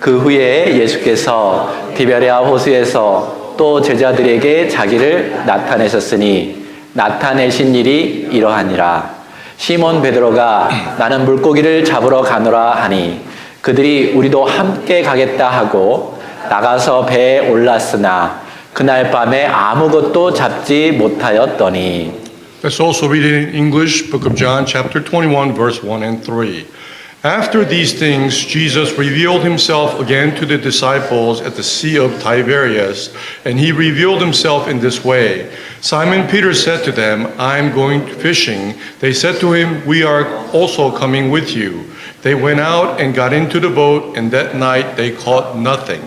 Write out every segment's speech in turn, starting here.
그 후에 예수께서 디베랴 호수에서 또 제자들에게 자기를 나타내셨으니 나타내신 일이 이러하니라. 시몬 베드로가 나는 물고기를 잡으러 가노라 하니 그들이 우리도 함께 가겠다 하고 나가서 배에 올랐으나 그날 밤에 아무것도 잡지 못하였더니. Let's also read it in English, Book of John, chapter 21, verse 1 and 3. After these things, Jesus revealed himself again to the disciples at the Sea of Tiberias, and he revealed himself in this way. Simon Peter said to them, I am going fishing. They said to him, we are also coming with you. They went out and got into the boat, and that night they caught nothing.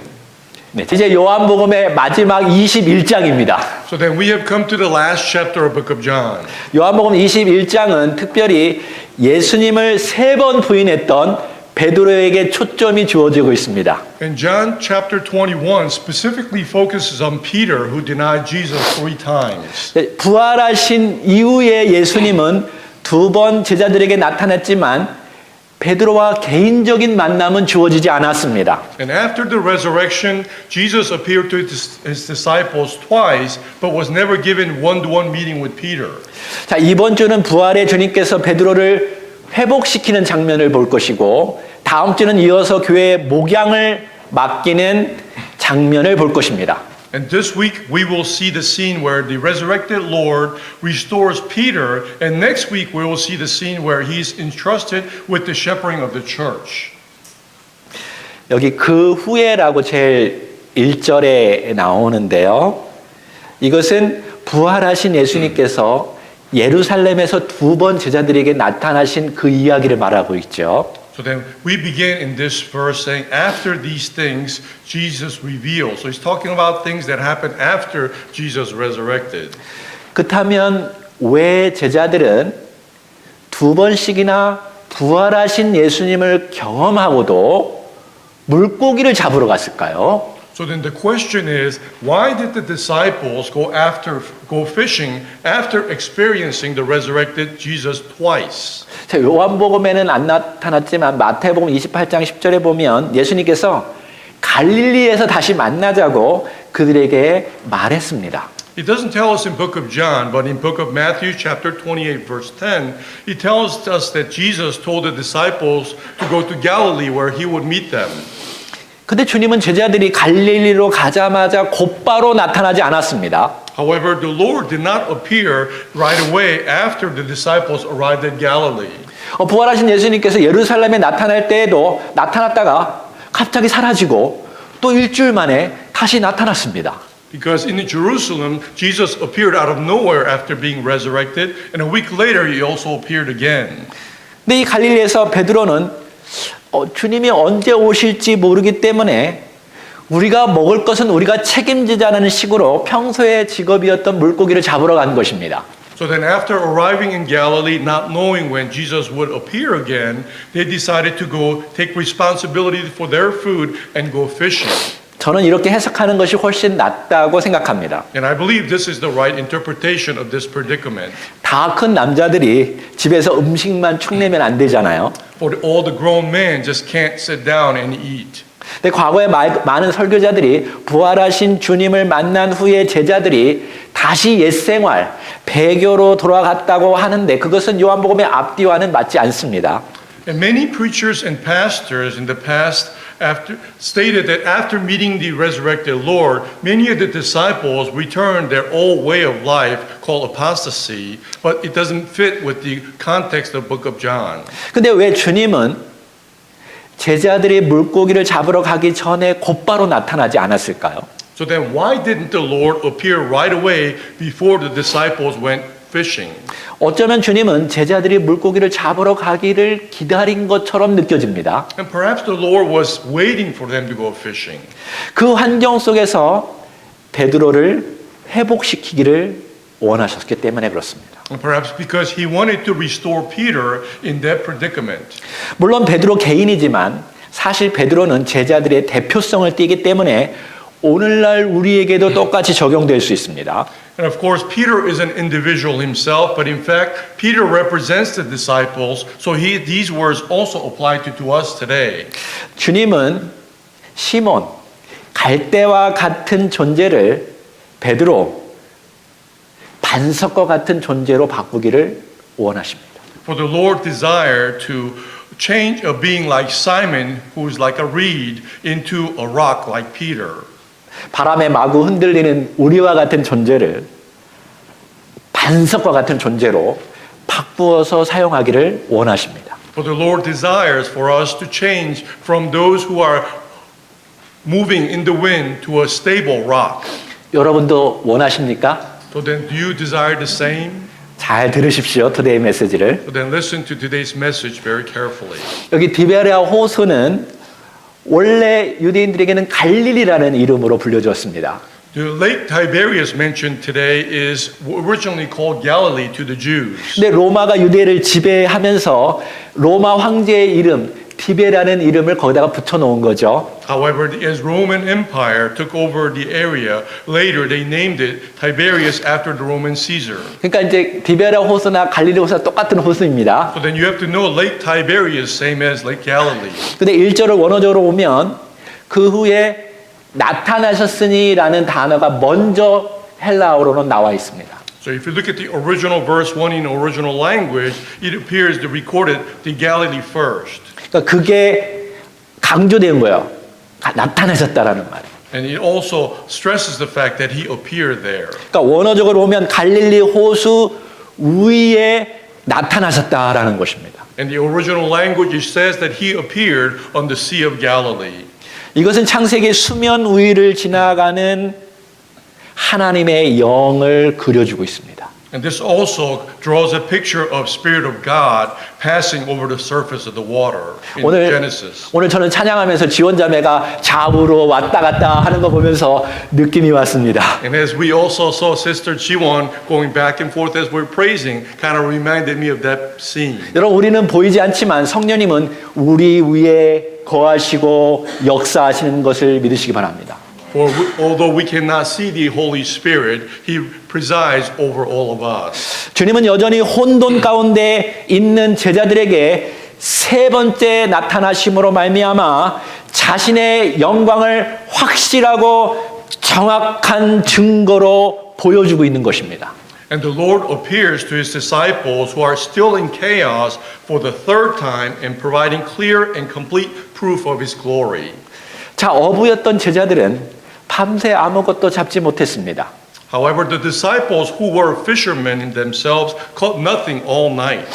네, 이제 요한복음의 마지막 21장입니다. So then we have come to the last chapter of Book of John. 요한복음 21장은 특별히 예수님을 3번 부인했던 베드로에게 초점이 주어지고 있습니다. And John chapter 21 specifically focuses on Peter who denied Jesus 3 times. 네, 부활하신 이후에 예수님은 2번 제자들에게 나타났지만 베드로와 개인적인 만남은 주어지지 않았습니다. And after the resurrection, Jesus appeared to his disciples twice, but was never given one-to-one meeting with Peter. 자, 이번 주는 부활의 주님께서 베드로를 회복시키는 장면을 볼 것이고 다음 주는 이어서 교회의 목양을 맡기는 장면을 볼 것입니다. And this week we will see the scene where the resurrected Lord restores Peter, and next week we will see the scene where he's entrusted with the shepherding of the church. 여기 그 후에라고 제일 1절에 나오는데요. 이것은 부활하신 예수님께서 예루살렘에서 2번 제자들에게 나타나신 그 이야기를 말하고 있죠. So then we begin in this verse saying, after these things, Jesus revealed. So he's talking about things that happened after Jesus resurrected. 그렇다면 왜 제자들은 2번씩이나 부활하신 예수님을 경험하고도 물고기를 잡으러 갔을까요? So then the question is, why did the disciples go fishing after experiencing the resurrected Jesus twice? 자, 요한복음에는 안 나타났지만 마태복음 28장 10절에 보면 예수님께서 갈릴리에서 다시 만나자고 그들에게 말했습니다. It doesn't tell us in book of John, but in book of Matthew chapter 28 verse 10, it tells us that Jesus told the disciples to go to Galilee where he would meet them. 근데 주님은 제자들이 갈릴리로 가자마자 곧바로 나타나지 않았습니다. However, the Lord did not appear right away after the disciples arrived at Galilee. 부활하신 예수님께서 예루살렘에 나타날 때에도 나타났다가 갑자기 사라지고 또 일주일 만에 다시 나타났습니다. Because in Jerusalem, Jesus appeared out of nowhere after being resurrected, and a week later he also appeared again. 근데 이 갈릴리에서 베드로는 주님이 언제 오실지 모르기 때문에 우리가 먹을 것은 우리가 책임지자는 식으로 평소의 직업이었던 물고기를 잡으러 간 것입니다. So then after arriving in Galilee, not knowing when Jesus would appear again, they decided to go take responsibility for their food and go fishing. 저는 이렇게 해석하는 것이 훨씬 낫다고 생각합니다. And I believe this is the right interpretation of this predicament. 다 큰 남자들이 집에서 음식만 축내면 안 되잖아요. For all the grown men just can't sit down and eat. 근데 과거에 많은 설교자들이 부활하신 주님을 만난 후에 제자들이 다시 옛생활, 배교로 돌아갔다고 하는데 그것은 요한복음의 앞뒤와는 맞지 않습니다. And many preachers and pastors in the past stated that after meeting the resurrected Lord, many of the disciples returned their old way of life called apostasy, but it doesn't fit with the context of Book of John. 근데 왜 주님은 제자들이 물고기를 잡으러 가기 전에 곧바로 나타나지 않았을까요? So then why didn't the Lord appear right away before the disciples went fishing? 어쩌면 주님은 제자들이 물고기를 잡으러 가기를 기다린 것처럼 느껴집니다. And perhaps the Lord was waiting for them to go fishing. 그 환경 속에서 베드로를 회복시키기를 원하셨기 때문에 그렇습니다. And perhaps because he wanted to restore Peter in that predicament. 물론 베드로 개인이지만 사실 베드로는 제자들의 대표성을 띠기 때문에 오늘날 우리에게도 똑같이 적용될 수 있습니다. And of course, Peter is an individual himself, but in fact, Peter represents the disciples, so these words also apply to us today. 주님은 시몬, 갈대와 같은 존재를 베드로, 반석과 같은 존재로 바꾸기를 원하십니다. For the Lord desired to change a being like Simon, who is like a reed, into a rock like Peter. 바람에 마구 흔들리는 우리와 같은 존재를 반석과 같은 존재로 바꾸어서 사용하기를 원하십니다. For the Lord desires for us to change from those who are moving in the wind to a stable rock. 여러분도 원하십니까? So then, do you desire the same? 잘 들으십시오. 투데이 메시지를. So then, listen to today's message very carefully. 여기 디베랴 호수는 원래 유대인들에게는 갈릴리라는 이름으로 불려졌습니다. The Lake Tiberias mentioned today is originally called Galilee to the Jews. 근데 로마가 유대를 지배하면서 로마 황제의 이름 디베라는 이름을 거기다가 붙여놓은 거죠. However, as Roman Empire took over the area, later they named it Tiberias after the Roman Caesar. 그러니까 이제 디베라 호수나 갈릴리 호수가 똑같은 호수입니다. So then you have to know Lake Tiberias, same as Lake Galilee. 근데 1절을 원어적으로 보면 그 후에 나타나셨으니라는 단어가 먼저 헬라어로는 나와 있습니다. So if you look at the original verse 1 in the original language, it appears they recorded the Galilee first. 그러니까 그게 강조된 거예요. 나타나셨다라는 말. And it also stresses the fact that he appeared there. 그러니까 원어적으로 보면 갈릴리 호수 위에 나타나셨다라는 것입니다. In the original language, it says that he appeared on the Sea of Galilee. 이것은 창세기 수면 위를 지나가는 하나님의 영을 그려주고 있습니다. And this also draws a picture of Spirit of God passing over the surface of the water in Genesis. 오늘 저는 찬양하면서 지원자매가 좌우로 왔다 갔다 하는 거 보면서 느낌이 왔습니다. And as we also saw Sister Jiwon going back and forth as we're praising, kind of reminded me of that scene. 여러분, 우리는 보이지 않지만 성령님은 우리 위에 거하시고 역사하시는 것을 믿으시기 바랍니다. For although we cannot see the Holy Spirit, He presides over all of us. 주님은 여전히 혼돈 가운데 있는 제자들에게 세 번째 나타나심으로 말미암아 자신의 영광을 확실하고 정확한 증거로 보여주고 있는 것입니다. And the Lord appears to His disciples who are still in chaos for the third time and providing clear and complete proof of His glory. 자, 어부였던 제자들은 밤새 아무것도 잡지 못했습니다. However, the disciples who were fishermen in themselves caught nothing all night.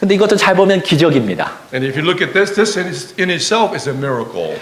근데 이것도 잘 보면 기적입니다. And if you look at this in itself is a miracle.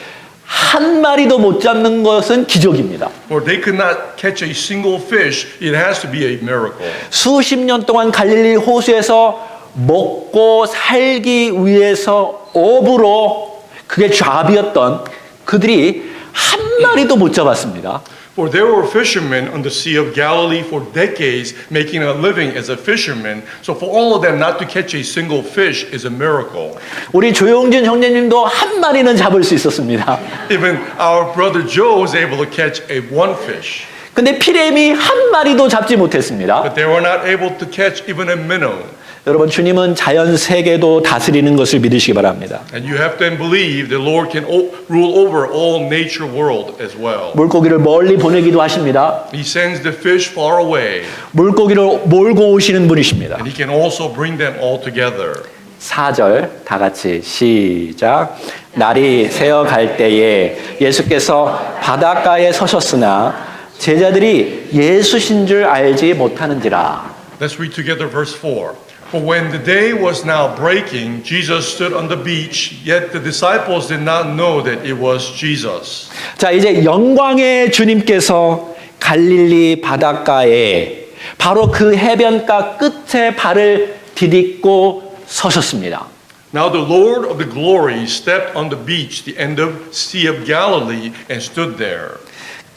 한 마리도 못 잡는 것은 기적입니다. For they could not catch a single fish, it has to be a miracle. 수십 년 동안 갈릴리 호수에서 먹고 살기 위해서 어부로 그게 잡이었던 그들이 한 마리도 못 잡았습니다. For there were fishermen on the Sea of Galilee for decades making a living as a fisherman. So for all of them not to catch a single fish is a miracle. 우리 조용준 형제님도 한 마리는 잡을 수 있었습니다. Even our brother Joe was able to catch one fish. 근데 피레미 한 마리도 잡지 못했습니다. But they were not able to catch even a minnow. 여러분, 주님은 자연 세계도 다스리는 것을 믿으시기 바랍니다. And you have to believe the Lord can rule over all nature world as well. 물고기를 멀리 보내기도 하십니다. He sends the fish far away. 물고기를 몰고 오시는 분이십니다. And He can also bring them all together. 4절 다 같이 시작. 날이 새어갈 때에 예수께서 바닷가에 서셨으나 제자들이 예수신 줄 알지 못하는지라. Let's read together verse 4. For when the day was now breaking, Jesus stood on the beach, yet the disciples did not know that it was Jesus. 자, 이제 영광의 주님께서 갈릴리 바닷가에 바로 그 해변가 끝에 발을 디딛고 서셨습니다. Now the Lord of the glory stepped on the beach, the end of Sea of Galilee, and stood there.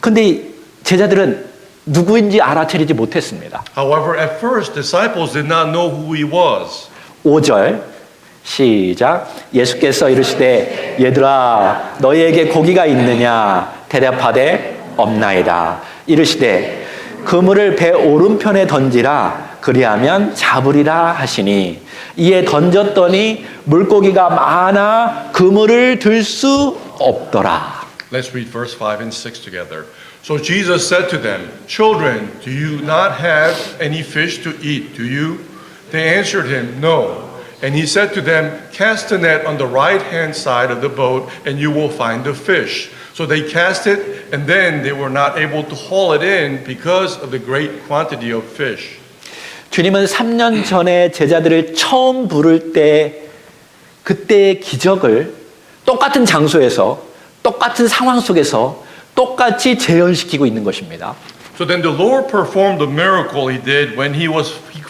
근데 제자들은 누구인지 알아차리지 못했습니다. However, at first, disciples did not know who He was. 5절 시작. 예수께서 이르시되 얘들아 너희에게 고기가 있느냐 대답하되 없나이다. 이르시되 그물을 배 오른편에 던지라 그리하면 잡으리라 하시니 이에 던졌더니 물고기가 많아 그물을 들 수 없더라. Let's read verse 5 and 6 together. So Jesus said to them, "Children, do you not have any fish to eat, do you?" They answered him, "No." And he said to them, "Cast the net on the right-hand side of the boat, and you will find the fish." So they cast it, and then they were not able to haul it in because of the great quantity of fish. 주님은 3년 전에 제자들을 처음 부를 때 그때의 기적을 똑같은 장소에서 똑같은 상황 속에서 똑같이 재현시키고 있는 것입니다. So then the Lord performed the miracle he did when he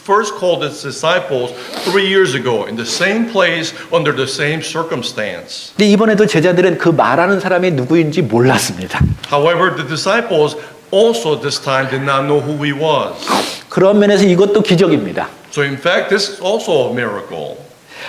first called his disciples 3 years ago in the same place under the same circumstance. 근데 이번에도 제자들은 그 말하는 사람이 누구인지 몰랐습니다. However, the disciples also this time did not know who he was. 그런 면에서 이것도 기적입니다. So in fact, this is also a miracle.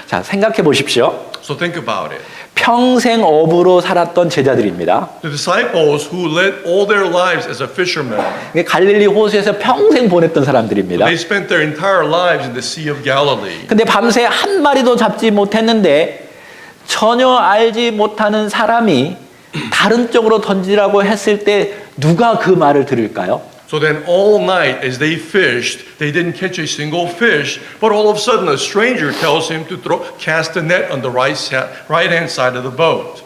자, 생각해 보십시오. So think about it. 평생 어부로 살았던 제자들입니다. The disciples who led all their lives as a fisherman, 갈릴리 호수에서 평생 보냈던 사람들입니다. they spent their entire lives in the Sea of Galilee. 근데 밤새 한 마리도 잡지 못했는데 전혀 알지 못하는 사람이 다른 쪽으로 던지라고 했을 때 누가 그 말을 들을까요? So then all night as they fished, they didn't catch a single fish, but all of a sudden a stranger tells him to cast the net on the right-hand side of the boat.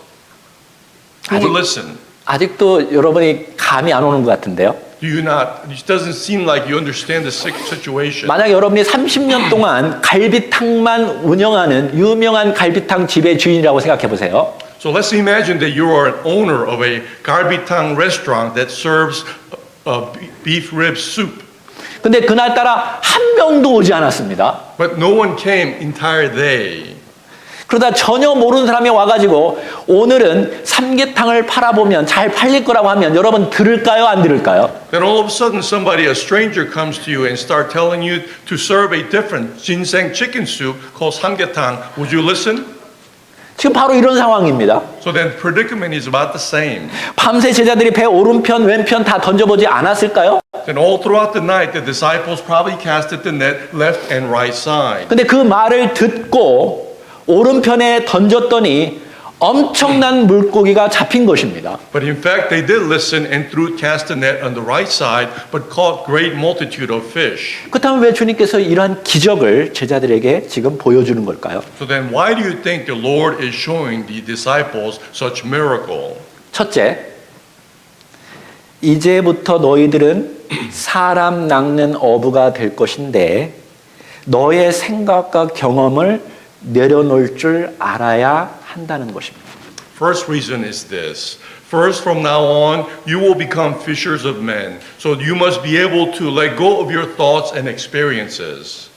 Who will listen? 아직도 여러분이 감이 안 오는 것 같은데요. It doesn't seem like you understand the situation. 만약 여러분이 30년 동안 갈비탕만 운영하는 유명한 갈비탕 집의 주인이라고 생각해 보세요. So let's imagine that you are an owner of a garbitang restaurant that serves beef rib soup. 근데 그날따라 한 명도 오지 않았습니다. But no one came entire day. 그러다 전혀 모르는 사람이 와가지고 오늘은 삼계탕을 팔아보면 잘 팔릴 거라고 하면 여러분 들을까요? 안 들을까요? Then all of a sudden a stranger comes to you and start telling you to serve a different ginseng chicken soup called samgyetang. Would you listen? 지금 바로 이런 상황입니다. So then predicament is about the same. 밤새 제자들이 배 오른편 왼편 다 던져보지 않았을까요? Then all throughout the night the disciples probably casted the net left and right side. 근데 그 말을 듣고 오른편에 던졌더니 엄청난 물고기가 잡힌 것입니다. But in fact they did listen and cast the net on the right side but caught great multitude of fish. 그렇다면 왜 주님께서 이러한 기적을 제자들에게 지금 보여주는 걸까요? So then why do you think the Lord is showing the disciples such miracle? 첫째, 이제부터 너희들은 사람 낚는 어부가 될 것인데 너의 생각과 경험을 내려놓을 줄 알아야 한다는 것입니다. First reason is this. First, from now on, you will become fishers of men. So you must be able to let go of your thoughts and experiences.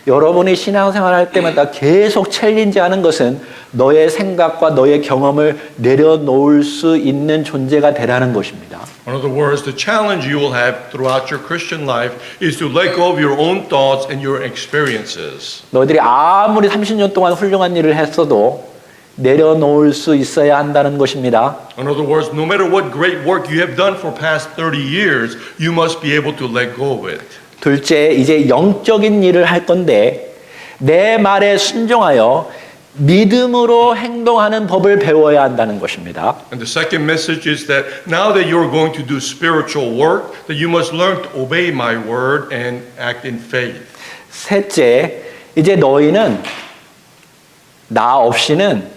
여러분이 신앙생활할 때마다 계속 챌린지하는 것은 너의 생각과 너의 경험을 내려놓을 수 있는 존재가 되라는 것입니다. In other words, the challenge you will have throughout your Christian life is to let go of your own thoughts and your experiences. 너희들이 아무리 30년 동안 훌륭한 일을 했어도 내려놓을 수 있어야 한다는 것입니다. In other words, no matter what great work you have done for past 30 years, you must be able to let go of it. 둘째, 이제 영적인 일을 할 건데 내 말에 순종하여 믿음으로 행동하는 법을 배워야 한다는 것입니다. And the second message is that now that you're going to do spiritual work, that you must learn to obey my word and act in faith. 셋째, 이제 너희는 나 없이는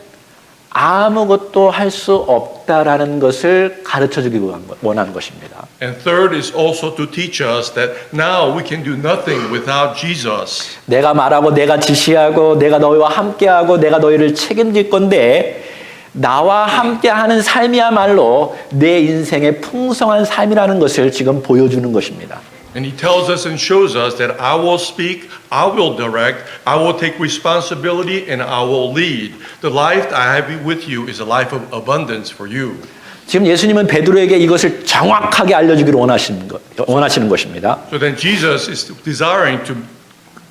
아무것도 할 수 없다라는 것을 가르쳐 주기 원하는 것입니다. And third is also to teach us that now we can do nothing without Jesus. 내가 말하고 내가 지시하고 내가 너희와 함께하고 내가 너희를 책임질 건데 나와 함께하는 삶이야말로 내 인생의 풍성한 삶이라는 것을 지금 보여주는 것입니다. And he tells us and shows us that I will speak, I will direct, I will take responsibility, and I will lead. The life I have with you is a life of abundance for you. 지금 예수님은 베드로에게 이것을 정확하게 알려주기를 원하시는 것입니다. So then Jesus is desiring to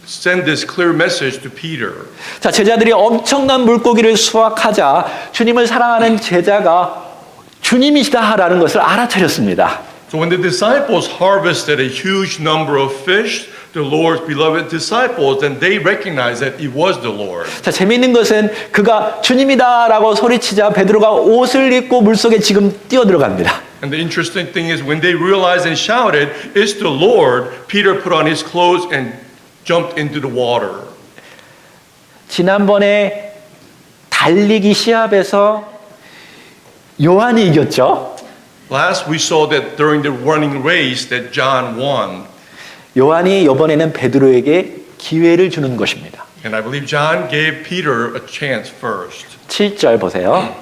send this clear message to Peter. 자, 제자들이 엄청난 물고기를 수확하자 주님을 사랑하는 제자가 주님이시다라는 것을 알아차렸습니다. So when the disciples harvested a huge number of fish, the Lord's beloved disciples, then they recognized that it was the Lord. 자, 재미있는 것은 그가 주님이다라고 소리치자 베드로가 옷을 입고 물속에 지금 뛰어들어갑니다. And the interesting thing is when they realized and shouted, "It's the Lord," Peter put on his clothes and jumped into the water. 지난번에 달리기 시합에서 요한이 이겼죠. Last we saw that during the running race that John won. 요한이 이번에는 베드로에게 기회를 주는 것입니다. And I believe John gave Peter a chance first. 7절 보세요.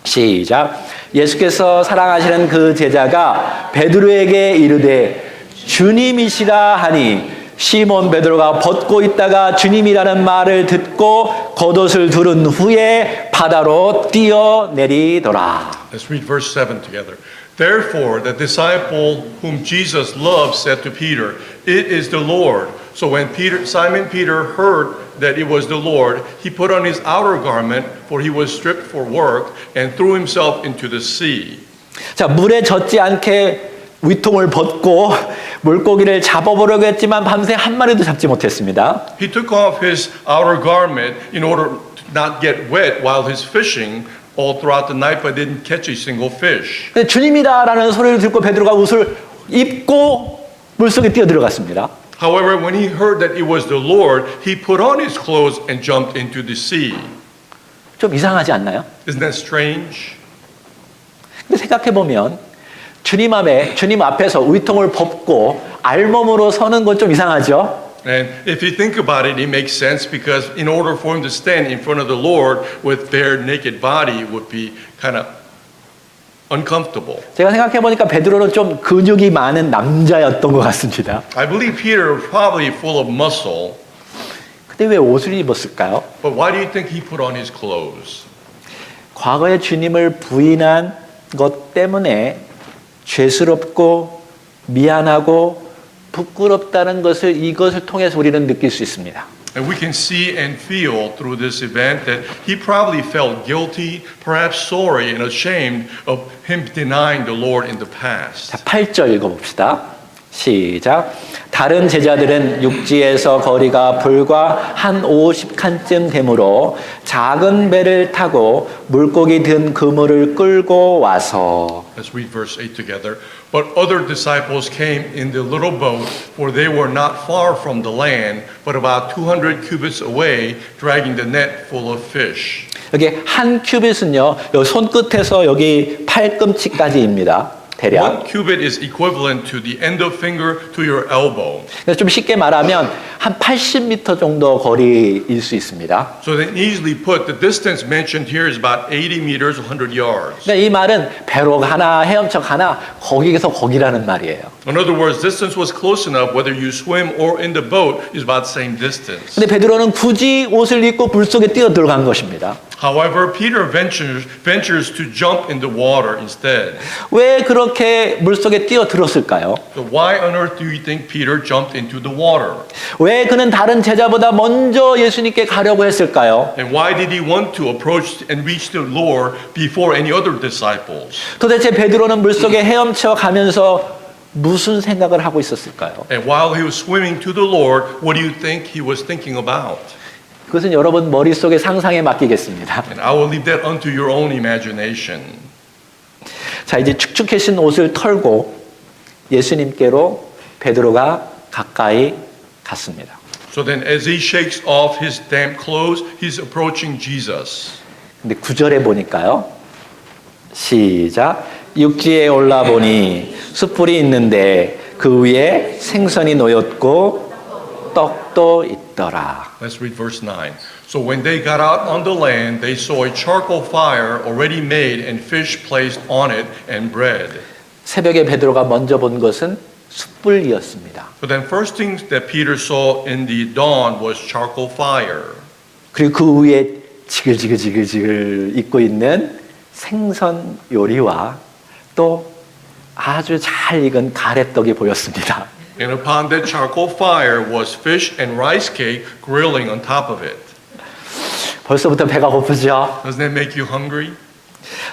시작. 예수께서 사랑하시는 그 제자가 베드로에게 이르되 주님이시라 하니 시몬 베드로가 벗고 있다가 주님이라는 말을 듣고 겉옷을 두른 후에 바다로 뛰어내리더라. Let's read verse 7 together. Therefore, the disciple whom Jesus loved said to Peter, "It is the Lord." So when Simon Peter heard that it was the Lord, he put on his outer garment, for he was stripped for work, and threw himself into the sea. 자, 물에 젖지 않게 위통을 벗고 물고기를 잡아보려고 했지만 밤새 한 마리도 잡지 못했습니다. He took off his outer garment in order to not get wet while he's fishing all throughout the night, but didn't catch a single fish. 근데 주님이다라는 소리를 듣고 베드로가 옷을 입고 물속에 뛰어들어갔습니다. However, when he heard that it was the Lord, he put on his clothes and jumped into the sea. 좀 이상하지 않나요? Isn't that strange? 근데 생각해보면 주님 앞에서 위통을 벗고 알몸으로 서는 건 좀 이상하죠? And if you think about it, it makes sense because in order for him to stand in front of the Lord with bare naked body would be kind of uncomfortable. 제가 생각해보니까 베드로는 좀 근육이 많은 남자였던 것 같습니다. I believe Peter was probably full of muscle, 근데 왜 옷을 입었을까요? but why do you think he put on his clothes? 과거에 주님을 부인한 것 때문에 죄스럽고 미안하고 부끄럽다는 것을 이것을 통해서 우리는 느낄 수 있습니다. And we can see and feel through this event that he probably felt guilty, perhaps sorry and ashamed of him denying the Lord in the past. 자, 8절 읽어봅시다. 시작. 다른 제자들은 육지에서 거리가 불과 한 50칸쯤 되므로 작은 배를 타고 물고기 든 그물을 끌고 와서 Let's read verse 8 together. But other disciples came in the little boat, for they were not far from the land, but about 200 cubits away, dragging the net full of fish. 여기 한 큐빗은요, 여기 손끝에서 여기 팔꿈치까지입니다. 대략. One cubit is equivalent to the end of finger to your elbow. 그래서 좀 쉽게 말하면 한 80m 정도 거리일 수 있습니다. So then easily put, the distance mentioned here is about 80 meters, 100 yards. 그러니까 이 말은 배로 가나 헤엄쳐 가나 거기에서 거기라는 말이에요. In other words, distance was close enough, whether you swim or in the boat is about the same distance. 근데 베드로는 굳이 옷을 입고 물속에 뛰어 들어간 것입니다. However, Peter ventures to jump in the water instead. 왜 그렇게 물속에 뛰어 들었을까요? So why on earth do you think Peter jumped into the water? 왜 그는 다른 제자보다 먼저 예수님께 가려고 했을까요? And why did he want to approach and reach the Lord before any other disciples? 도대체 베드로는 물속에 헤엄쳐 가면서 무슨 생각을 하고 있었을까요? And while he was swimming to the Lord, what do you think he was thinking about? 그것은 여러분 머릿속의 상상에 맡기겠습니다. And I will leave that unto your own imagination. 자, 이제 축축해진 옷을 털고 예수님께로 베드로가 가까이 갔습니다. So then as he shakes off his damp clothes, he's approaching Jesus. 근데 9절에 보니까요. 시작. 육지에 올라보니 숯불이 있는데 그 위에 생선이 놓였고 떡도 있더라. Let's read verse 9. So when they got out on the land, they saw a charcoal fire already made and fish placed on it and bread. 새벽에 베드로가 먼저 본 것은 숯불이었습니다. So then first thing that Peter saw in the dawn was charcoal fire. 그리고 그 위에 지글지글 익고 있는 생선 요리와 또 아주 잘 익은 가래떡이 보였습니다. And upon that charcoal fire was fish and rice cake grilling on top of it. 벌써부터 배가 고프죠? Doesn't that make you hungry?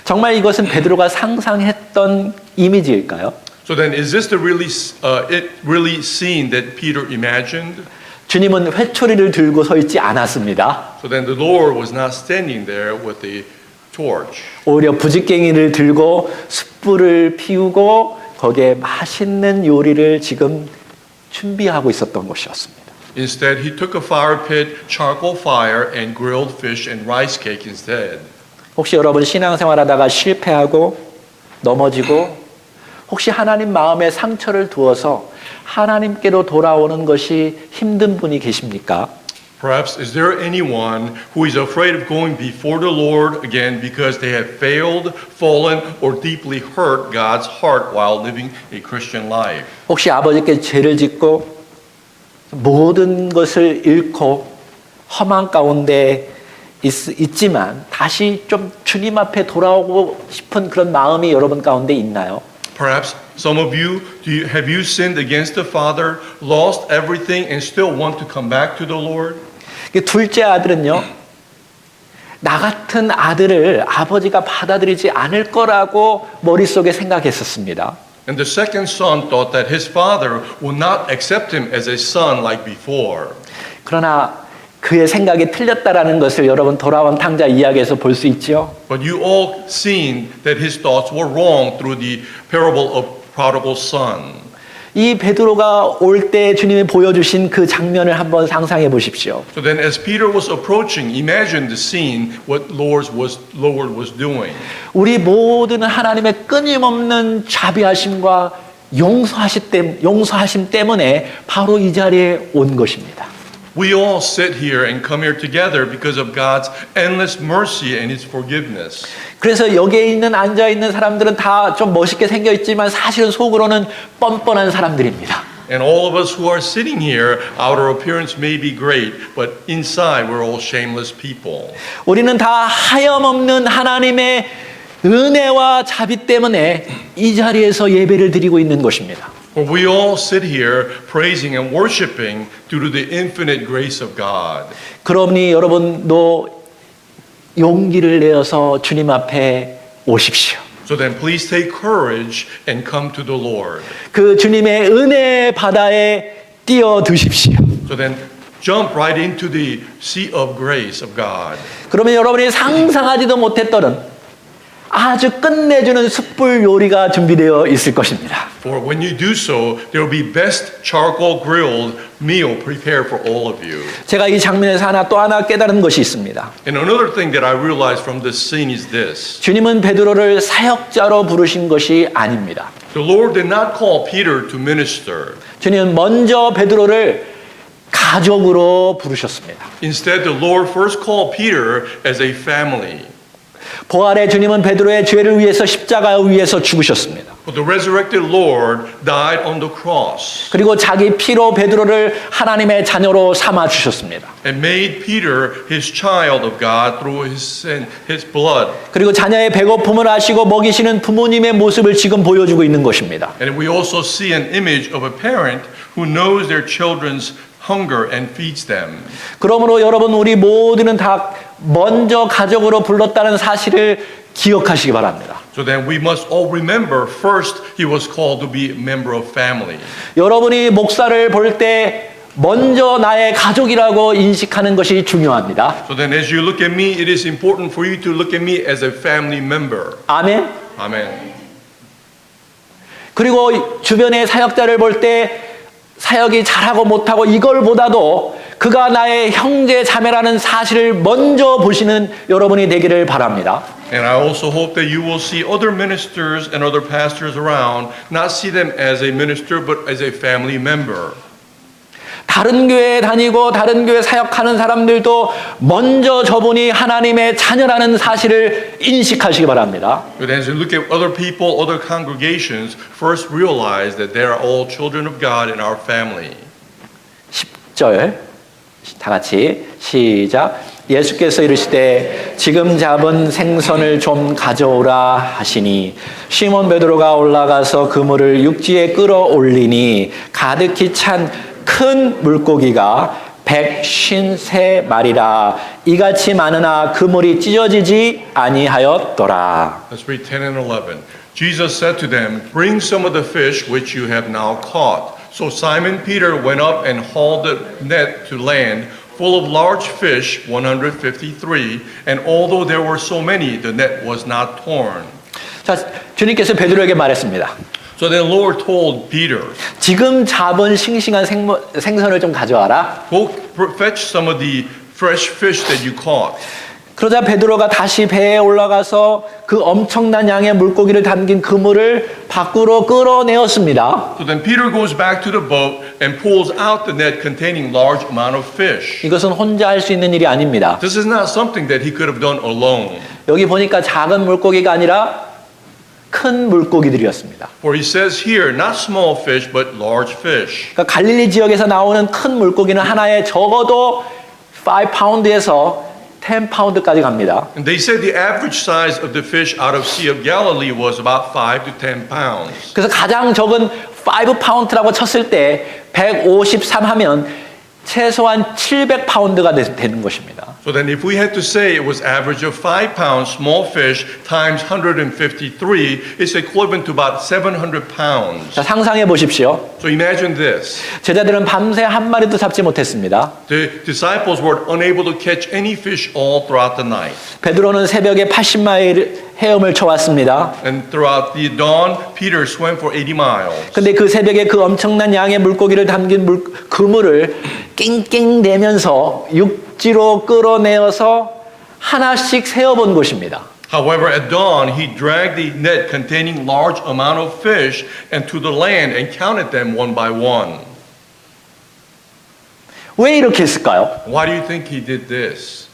정말 이것은 베드로가 상상했던 이미지일까요? So then, is this the really scene that Peter imagined? 주님은 회초리를 들고 서 있지 않았습니다. So then, the Lord was not standing there with the torch. 오히려 부직갱이를 들고 숯불을 피우고 거기에 맛있는 요리를 지금 준비하고 있었던 것이었습니다. Instead, he took a fire pit, charcoal fire, and grilled fish and rice cake instead. 혹시 여러분 신앙생활하다가 실패하고 넘어지고 혹시 하나님 마음에 상처를 두어서 하나님께로 돌아오는 것이 힘든 분이 계십니까? Perhaps, is there anyone who is afraid of going before the Lord again because they have failed, fallen, or deeply hurt God's heart while living a Christian life? 혹시 아버지께 죄를 짓고 모든 것을 잃고 험한 가운데 있지만 다시 좀 주님 앞에 돌아오고 싶은 그런 마음이 여러분 가운데 있나요? Perhaps some of you, have you sinned against the Father, lost everything, and still want to come back to the Lord? 둘째 아들은요, 나 같은 아들을 아버지가 받아들이지 않을 거라고 머릿속에 생각했었습니다. And the second son thought that his father would not accept him as a son like before. 그러나 그의 생각이 틀렸다라는 것을 여러분 돌아온 탕자 이야기에서 볼 수 있죠. But you all seen that his thoughts were wrong through the parable of prodigal son. 이 베드로가 올 때 주님이 보여주신 그 장면을 한번 상상해 보십시오. So then as Peter was approaching, imagine the scene what Lord was doing. 우리 모두는 하나님의 끊임없는 자비하심과 용서하심 때문에 바로 이 자리에 온 것입니다. We all sit here and come here together because of God's endless mercy and His forgiveness. 그래서 여기에 있는 앉아 있는 사람들은 다 좀 멋있게 생겨 있지만 사실은 속으로는 뻔뻔한 사람들입니다. And all of us who are sitting here, outer appearance may be great, but inside we're all shameless people. 우리는 다 하염없는 하나님의 은혜와 자비 때문에 이 자리에서 예배를 드리고 있는 것입니다. For we all sit here praising and worshiping due to the infinite grace of God. 그러니 여러분도 용기를 내어서 주님 앞에 오십시오. So then please take courage and come to the Lord. 그 주님의 은혜 바다에 뛰어드십시오. So then jump right into the sea of grace of God. 그러면 여러분이 상상하지도 못했던 아주 끝내주는 숯불 요리가 준비되어 있을 것입니다. For when you do so, there will be best charcoal grilled meal prepared for all of you. 제가 이 장면에서 또 하나 깨달은 것이 있습니다. And another thing that I realized from this scene is this. 주님은 베드로를 사역자로 부르신 것이 아닙니다. The Lord did not call Peter to minister. 주님은 먼저 베드로를 가족으로 부르셨습니다. Instead, the Lord first called Peter as a family. 부활의 주님은 베드로의 죄를 위해서 십자가 위에서 죽으셨습니다. But the resurrected Lord died on the cross 그리고 자기 피로 베드로를 하나님의 자녀로 삼아 주셨습니다. and made Peter his child of God through his blood. 그리고 자녀의 배고픔을 아시고 먹이시는 부모님의 모습을 지금 보여주고 있는 것입니다. And we also see an image of a parent who knows their children's hunger and feeds them. 그러므로 여러분 우리 모두는 다 먼저 가족으로 불렀다는 사실을 기억하시기 바랍니다. So then we must all remember first he was called to be a member of family. 여러분이 목사를 볼 때 먼저 나의 가족이라고 인식하는 것이 중요합니다. So then as you look at me, it is important for you to look at me as a family member. 아멘. Amen. 그리고 주변의 사역자를 볼 때 사역이 잘하고 못하고 이걸보다도 그가 나의 형제 자매라는 사실을 먼저 보시는 여러분이 되기를 바랍니다. And I also hope that you will see other ministers and other pastors around, not see them as a minister, but as a family member. 다른 교회에 다니고 다른 교회 사역하는 사람들도 먼저 저분이 하나님의 자녀라는 사실을 인식하시기 바랍니다. But as you look at other people, other congregations, first realize that they are all children of God in our family. 10절 다 같이 시작. 예수께서 이르시되 지금 잡은 생선을 좀 가져오라 하시니 시몬 베드로가 올라가서 그물을 육지에 끌어올리니 가득히 찬 큰 물고기가 153마리라. 이같이 많으나 그물이 찢어지지 아니하였더라. Let's read 10 and 11. Jesus said to them, "Bring some of the fish which you have now caught." So Simon Peter went up and hauled the net to land, full of large fish, 153. And although there were so many, the net was not torn. 자, 주님께서 베드로에게 말했습니다. So then the Lord told Peter, 지금 잡은 싱싱한 생선을 좀 가져와라. "Go fetch some of the fresh fish that you caught." 그러자 베드로가 다시 배에 올라가서 그 엄청난 양의 물고기를 담긴 그물을 밖으로 끌어내었습니다. So then Peter goes back to the boat and pulls out the net containing large amount of fish. 이것은 혼자 할 수 있는 일이 아닙니다. This is not something that he could have done alone. 여기 보니까 작은 물고기가 아니라 큰 물고기들이었습니다. For he says here, not small fish, but large fish. 그러니까 갈릴리 지역에서 나오는 큰 물고기는 하나에 적어도 5파운드에서 10파운드까지 갑니다. And they said the average size of the fish out of Sea of Galilee was about 5 to 10 pounds. 그래서 가장 적은 5파운드라고 쳤을 때 153 하면 최소한 700파운드가 되는 것입니다. So then if we had to say it was average of 5 pounds small fish times 153, it's equivalent to about 700 pounds. 자, 상상해 보십시오. So imagine this. 제자들은 밤새 한 마리도 잡지 못했습니다. The disciples were unable to catch any fish all throughout the night. 베드로는 새벽에 80마일 헤엄을 쳐왔습니다. And throughout the dawn, Peter swam for 80 miles. 근데 그 새벽에 그 엄청난 양의 물고기를 담긴 그물을 낑낑대면서 육지로 끌어내어서 하나씩 세어본 것입니다. However, at dawn, he dragged the net containing large amount of fish and to the land and counted them one by one. 왜 이렇게 했을까요? Why do you think he did this?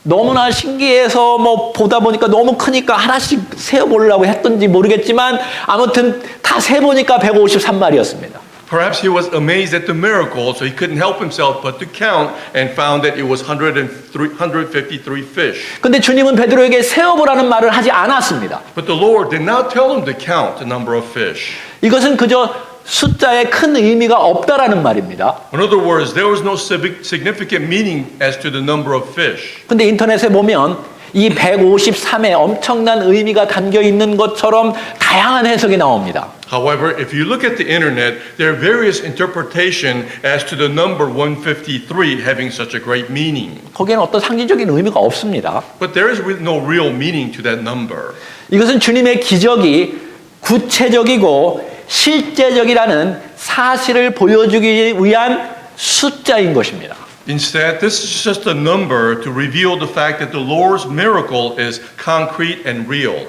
너무나 신기해서 뭐 보다 보니까 너무 크니까 하나씩 세어보려고 했던지 모르겠지만 아무튼 다 세보니까 153마리였습니다. Perhaps he was amazed at the miracle, so he couldn't help himself but to count and found that it was 153 fish. 근데 주님은 베드로에게 세어보라는 말을 하지 않았습니다. But the Lord did not tell him to count the number of fish. 이것은 그저 숫자에 큰 의미가 없다라는 말입니다. In other words, there was no significant meaning as to the number of fish. 근데 인터넷에 보면 이 153에 엄청난 의미가 담겨 있는 것처럼 다양한 해석이 나옵니다. However, if you look at the internet, there are various interpretations as to the number 153 having such a great meaning. 거기에는 어떤 상징적인 의미가 없습니다. But there is no real meaning to that number. 이것은 주님의 기적이 구체적이고 실제적이라는 사실을 보여주기 위한 숫자인 것입니다. Instead, this is just a number to reveal the fact that the Lord's miracle is concrete and real.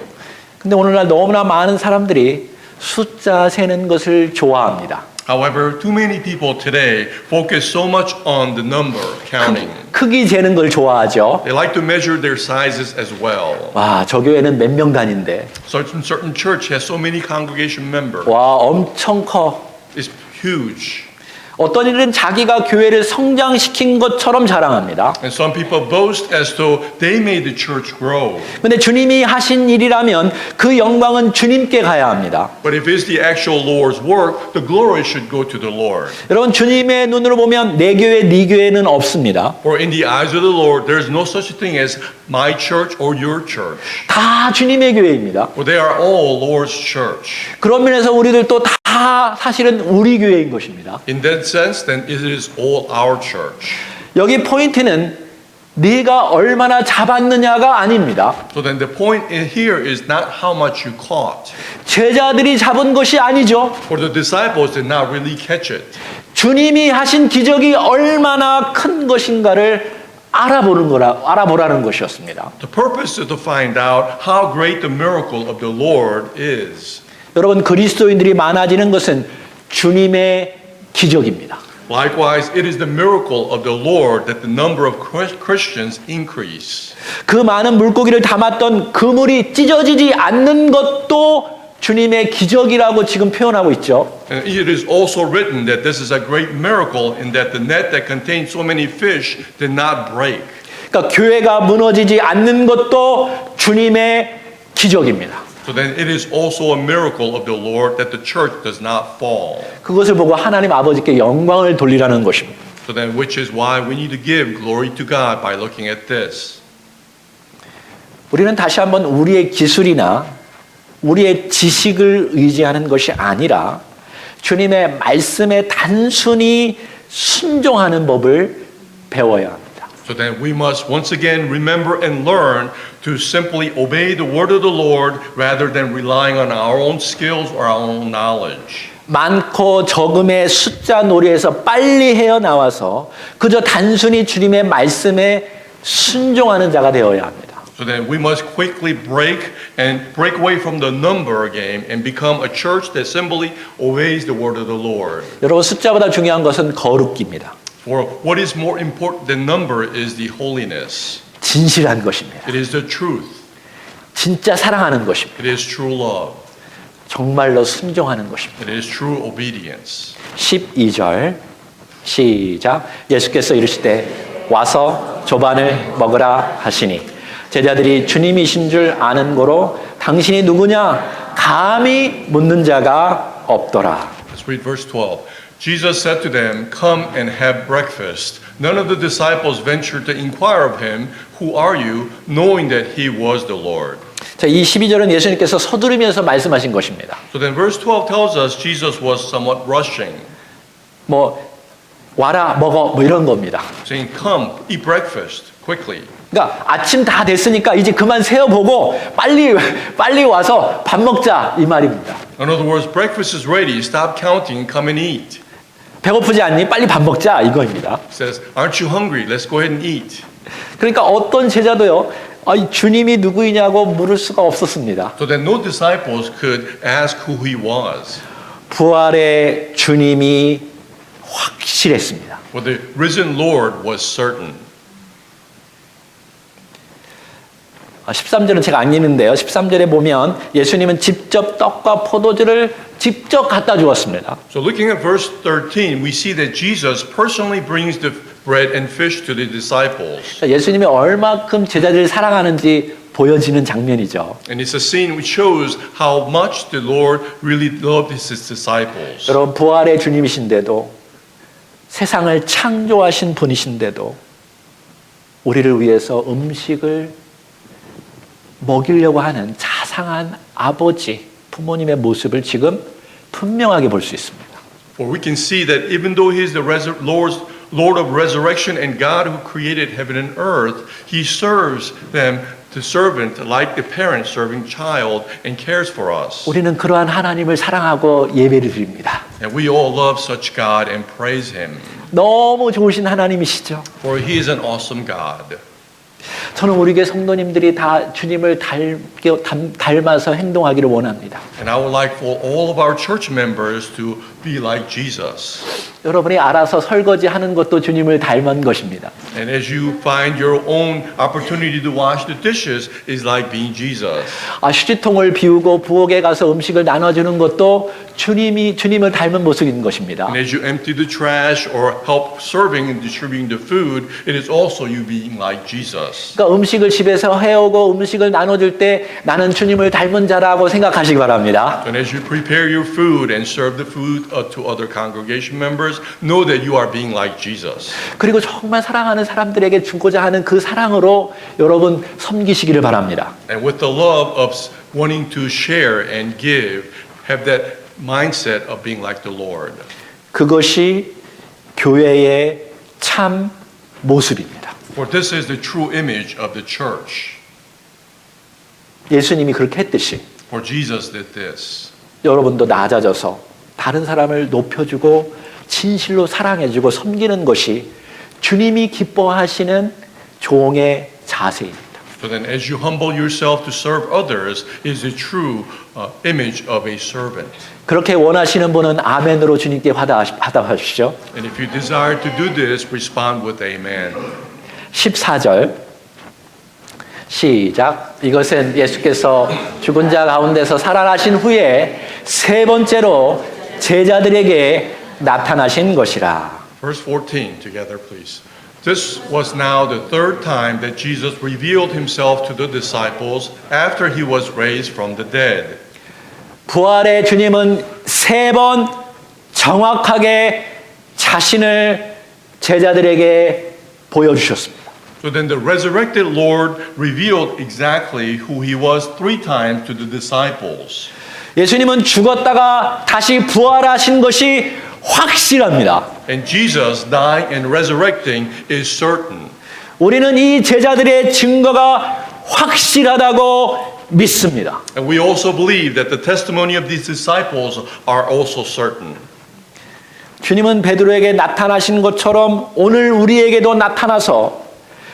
근데 오늘날 너무나 많은 사람들이 숫자 세는 것을 좋아합니다. However, too many people today focus so much on the number, counting. 크기 재는 걸 좋아하죠. They like to measure their sizes as well. 와, 저 교회는 몇 명 다닌데. Certain church has so many congregation members. 와, 엄청 커. It's huge. 어떤 이들은 자기가 교회를 성장시킨 것처럼 자랑합니다. And some people boast as though they made the church grow. 근데 주님이 하신 일이라면 그 영광은 주님께 가야 합니다. But if it's the actual Lord's work, the glory should go to the Lord. 여러분, 주님의 눈으로 보면 내 교회, 네 교회는 없습니다. For in the eyes of the Lord, there is no such thing as my church or your church. 다 주님의 교회입니다. For they are all Lord's church. 그런 면에서 우리들도 다 사실은 우리 교회인 것입니다. In that sense, then it is all our church. 여기 포인트는 네가 얼마나 잡았느냐가 아닙니다. So then the point in here is not how much you caught. 제자들이 잡은 것이 아니죠. For the disciples did not really catch it. 주님이 하신 기적이 얼마나 큰 것인가를 알아보라는 것이었습니다. The purpose is to find out how great the miracle of the Lord is. 여러분, 그리스도인들이 많아지는 것은 주님의 기적입니다. Likewise, it is the miracle of the Lord that the number of Christians increase. 그 많은 물고기를 담았던 그물이 찢어지지 않는 것도 주님의 기적이라고 지금 표현하고 있죠. And it is also written that this is a great miracle in that the net that contained so many fish did not break. 그러니까 교회가 무너지지 않는 것도 주님의 기적입니다. So then it is also a miracle of the Lord that the church does not fall. 그것을 보고 하나님 아버지께 영광을 돌리라는 것입니다. So then, which is why we need to give glory to God by looking at this. 우리는 다시 한번 우리의 기술이나 우리의 지식을 의지하는 것이 아니라 주님의 말씀에 단순히 순종하는 법을 배워야 합니다. So then we must once again remember and learn to simply obey the word of the Lord rather than relying on our own skills or our own knowledge. 많고 적음의 숫자 놀이에서 빨리 헤어나와서 그저 단순히 주님의 말씀에 순종하는 자가 되어야 합니다. So then we must quickly break away from the number game and become a church that simply obeys the word of the Lord. 여러분 숫자보다 중요한 것은 거룩입니다. For what is more important than number is the holiness. 진실한 것입니다. It is the truth. 진짜 사랑하는 것입니다. It is true love. 정말로 순종하는 것입니다. It is true obedience. 12절 시작. 예수께서 이르시되 와서 조반을 먹으라 하시니 제자들이 주님이신 줄 아는 고로 당신이 누구냐 감히 묻는 자가 없더라. Let's read verse 12. Jesus said to them, "Come and have breakfast." None of the disciples ventured to inquire of him, "Who are you?" knowing that he was the Lord. 자, 이 12절은 예수님께서 서두르면서 말씀하신 것입니다. So then verse 12 tells us Jesus was somewhat rushing, 뭐 와라 먹어 뭐 이런 겁니다. saying, "Come, eat breakfast quickly." 그러니까 아침 다 됐으니까 이제 그만 세어보고 빨리 와서 밥 먹자 이 말입니다. In other words, breakfast is ready. Stop counting, come and eat. 배고프지 않니? 빨리 밥 먹자 이거입니다. It says, "Aren't you hungry? Let's go ahead and eat." 그러니까 어떤 제자도요. 주님이 누구이냐고 물을 수가 없었습니다. So that no disciples could ask who he was. 부활의 주님이 확실했습니다. For the risen Lord was certain. 13절은 제가 안 읽는데요. 13절에 보면 예수님은 직접 떡과 포도주를 직접 갖다 주었습니다. So looking at verse 13, we see that Jesus personally brings the bread and fish to the disciples. 예수님이 얼마큼 제자들을 사랑하는지 보여지는 장면이죠. And it's a scene which shows how much the Lord really loved his disciples. 여러분 부활의 주님이신데도 세상을 창조하신 분이신데도 우리를 위해서 음식을 먹이려고 하는 자상한 아버지, 부모님의 모습을 지금 분명하게 볼 수 있습니다. For we can see that even though he is the Lord of resurrection and God who created heaven and earth, he serves them, the servant, like the parent serving child and cares for us. 우리는 그러한 하나님을 사랑하고 예배를 드립니다. And we all love such God and praise him. 너무 좋으신 하나님이시죠. For he is an awesome God. 저는 우리 교회 성도님들이 다 주님을 닮아서 행동하기를 원합니다. And I would like for all of our church members to be like Jesus. 여러분이 알아서 설거지하는 것도 주님을 닮은 것입니다. And as you find your own opportunity to wash the dishes is like being Jesus. 휴지통을 비우고 부엌에 가서 음식을 나눠주는 것도 주님을 닮은 모습인 것입니다. And as you empty the trash or help serving and distributing the food, it is also you being like Jesus. 그러니까 음식을 집에서 해오고 음식을 나눠줄 때 나는 주님을 닮은 자라고 생각하시기 바랍니다. And as you prepare your food and serve the food to other congregation members, know that you are being like Jesus. 그리고 정말 사랑하는 사람들에게 주고자 하는 그 사랑으로 여러분 섬기시기를 바랍니다. And with the love of wanting to share and give, have that mindset of being like the Lord. 그것이 교회의 참 모습입니다. For this is the true image of the church. 예수님이 그렇게 했듯이 For Jesus did this. 여러분도 낮아져서 다른 사람을 높여주고 진실로 사랑해주고 섬기는 것이 주님이 기뻐하시는 종의 자세입니다. So then as you humble yourself to serve others is the true image of a servant. 그렇게 원하시는 분은 아멘으로 주님께 받아주시죠. And if you desire to do this, respond with amen. 14절 시작. 이것은 예수께서 죽은 자 가운데서 살아나신 후에 세 번째로 제자들에게 나타나신 것이라. Verse 14 together, please. This was now the third time that Jesus revealed himself to the disciples after he was raised from the dead. 부활의 주님은 세 번 정확하게 자신을 제자들에게 보여주셨습니다. So then the resurrected Lord revealed exactly who he was 3 times to the disciples. 예수님은 죽었다가 다시 부활하신 것이 확실합니다. And Jesus dying and resurrecting is certain. 우리는 이 제자들의 증거가 확실하다고 믿습니다. And we also believe that the testimony of these disciples are also certain. 주님은 베드로에게 나타나신 것처럼 오늘 우리에게도 나타나서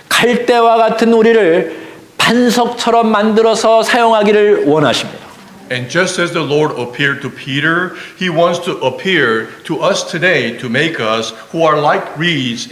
갈대와 같은 우리를 반석처럼 만들어서 사용하기를 원하십니다. And just as the Lord appeared to Peter, he wants to appear to us today to make us who are like reeds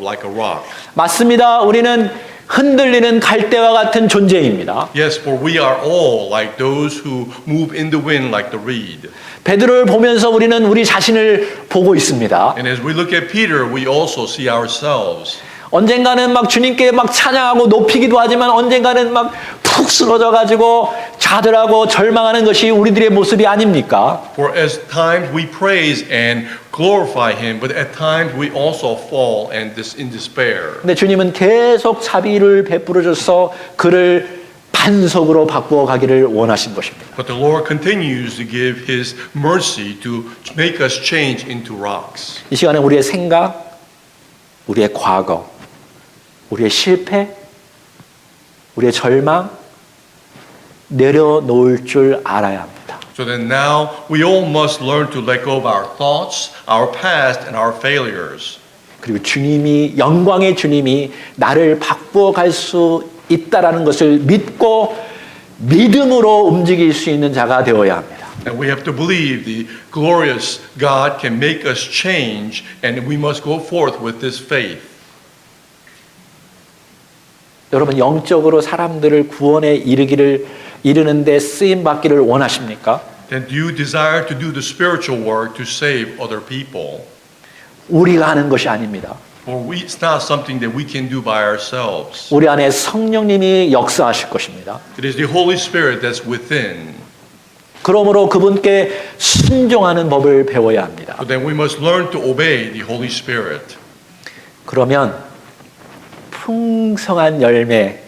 like a rock. 맞습니다. 우리는 흔들리는 갈대와 같은 존재입니다. Yes, for we are all like those who move in the wind like the reed. 베드로를 보면서 우리는 우리 자신을 보고 있습니다. And as we look at Peter, we also see ourselves. 언젠가는 막 주님께 막 찬양하고 높이기도 하지만 언젠가는 막 푹 쓰러져 가지고 좌절하고 절망하는 것이 우리들의 모습이 아닙니까? For as times we praise and glorify him, but at times we also fall and in despair. 근데 주님은 계속 자비를 베풀어 줘서 그를 반석으로 바꾸어 가기를 원하신 것입니다. But the Lord continues to give his mercy to make us change into rocks. 이 시간에 우리의 생각, 우리의 과거, 우리의 실패, 우리의 절망 내려놓을 줄 알아야 합니다. So then now we all must learn to let go of our thoughts, our past, and our failures. 그리고 주님이 영광의 주님이 나를 바꾸어 갈 수 있다라는 것을 믿고 믿음으로 움직일 수 있는 자가 되어야 합니다. And we have to believe the glorious God can make us change, and we must go forth with this faith. 여러분 영적으로 사람들을 구원에 이르는데 쓰임 받기를 원하십니까? Then do you desire to do the spiritual work to save other people? 우리가 하는 것이 아닙니다. For it's not something that we can do by ourselves. 우리 안에 성령님이 역사하실 것입니다. It is the Holy Spirit that's within. 그러므로 그분께 순종하는 법을 배워야 합니다. So then we must learn to obey the Holy Spirit. 그러면 풍성한 열매,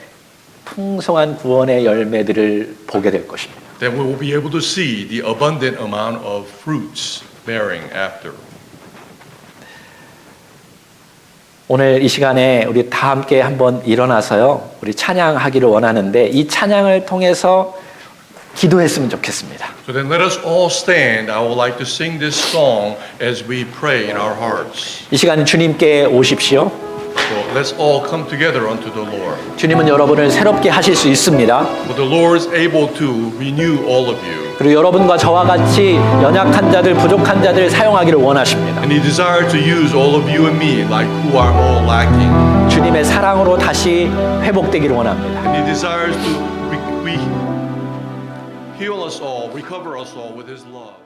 풍성한 구원의 열매들을 보게 될 것입니다. Then we will be able to see the abundant amount of fruits bearing after. 오늘 이 시간에 우리 다 함께 한번 일어나서요. 우리 찬양하기를 원하는데 이 찬양을 통해서 기도했으면 좋겠습니다. So then let us all stand. I would like to sing this song as we pray in our hearts. 이 시간 주님께 오십시오. So let's all come together unto the Lord. 주님은 여러분을 새롭게 하실 수 있습니다. But the Lord is able to renew all of you. 그리고 여러분과 저와 같이 연약한 자들, 부족한 자들 사용하기를 원하십니다. And He desires to use all of you and me like who are all lacking. 주님의 사랑으로 다시 회복되기를 원합니다. And He desires to heal us all, recover us all with His love.